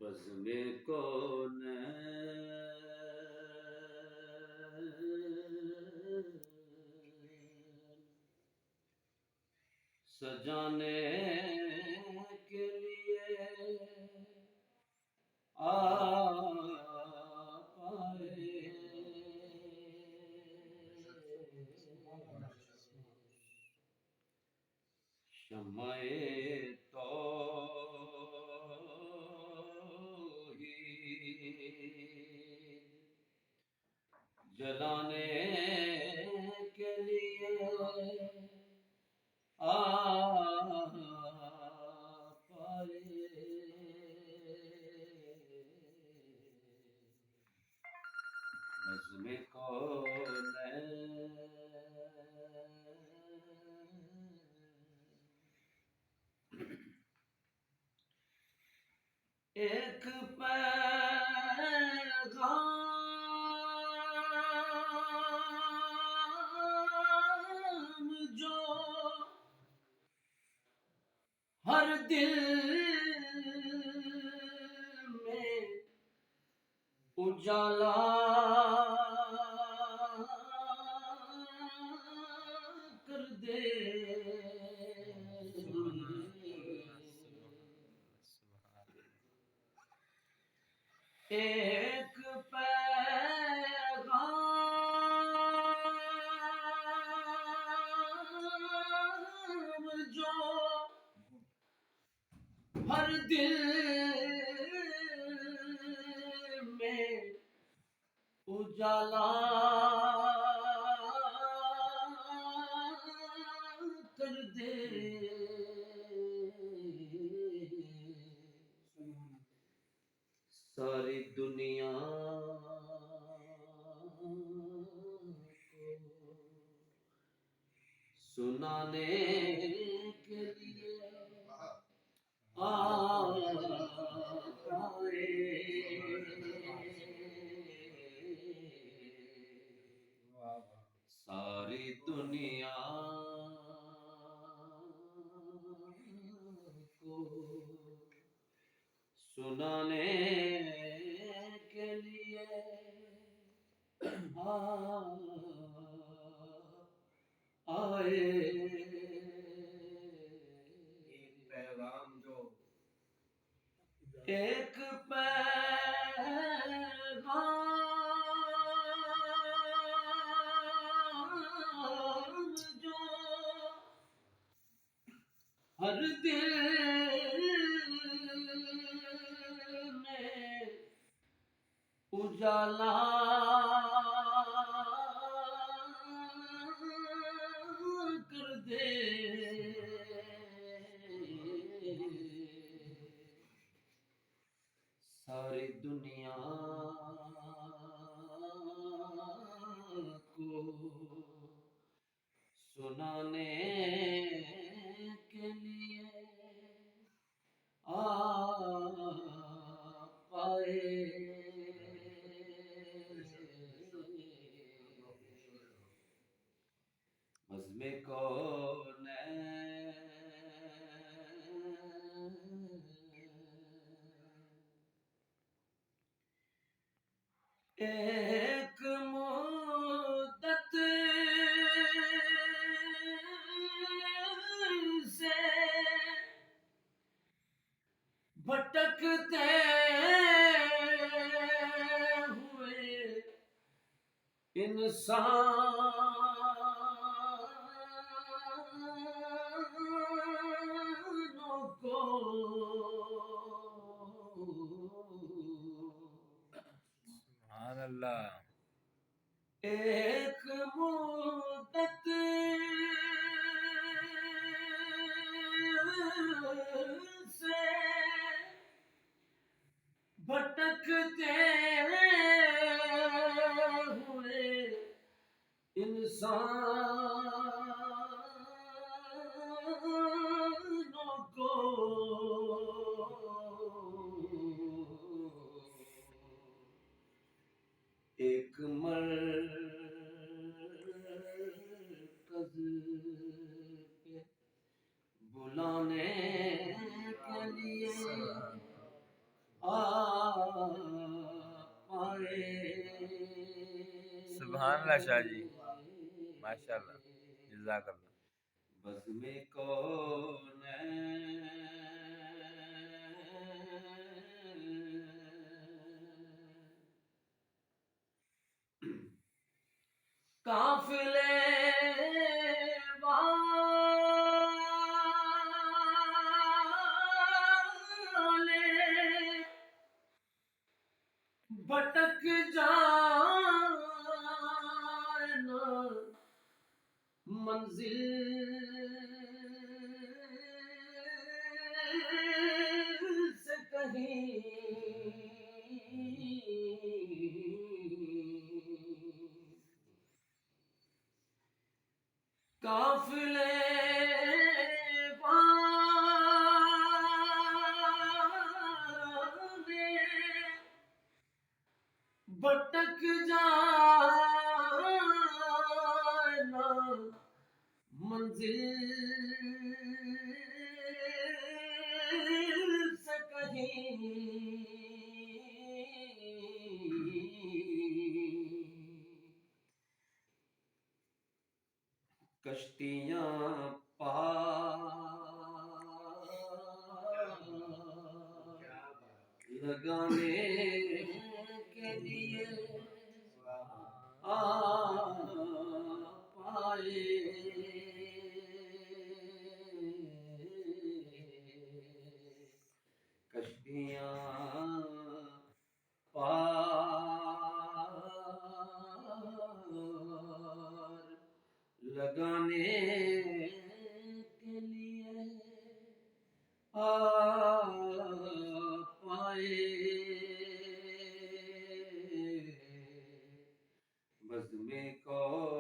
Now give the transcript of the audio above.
بزم کون سجانے کے لیے آئے شمع توحید جلانے کے لیے نظم کون ایک پیغام جو ہر دل میں اجالا کر دے ایک پیغام جو ہر دل میں اجالا کر دے ساری دنیا کو سنانے کے لیے آئے ساری دنیا کو سنانے کے لیے آئے پیغام جو ایک پیغام جو ہر دل میں اجالا کر دے ساری دنیا کو سنانے کے لیے آئے عزم کون ایک مدت سے بھٹکتے ہوئے انسانوں کو سبحان اللہ ایک مدت سے بھٹکتے ہوئے انسانوں کو ایک مرکز پہ بلانے کے لیے سبحان اللہ شاہ جی، ماشاء اللہ، جزاک اللہ. بزم کون قافلے والے بھٹک جائے نا منزل سے کہیں قافلے والے بھٹک جائے نا منزل سے کہیں کشتیاں پار لگانے کے لیے پائے کشتیاں پار لگانے کے لیے پائے بزم کو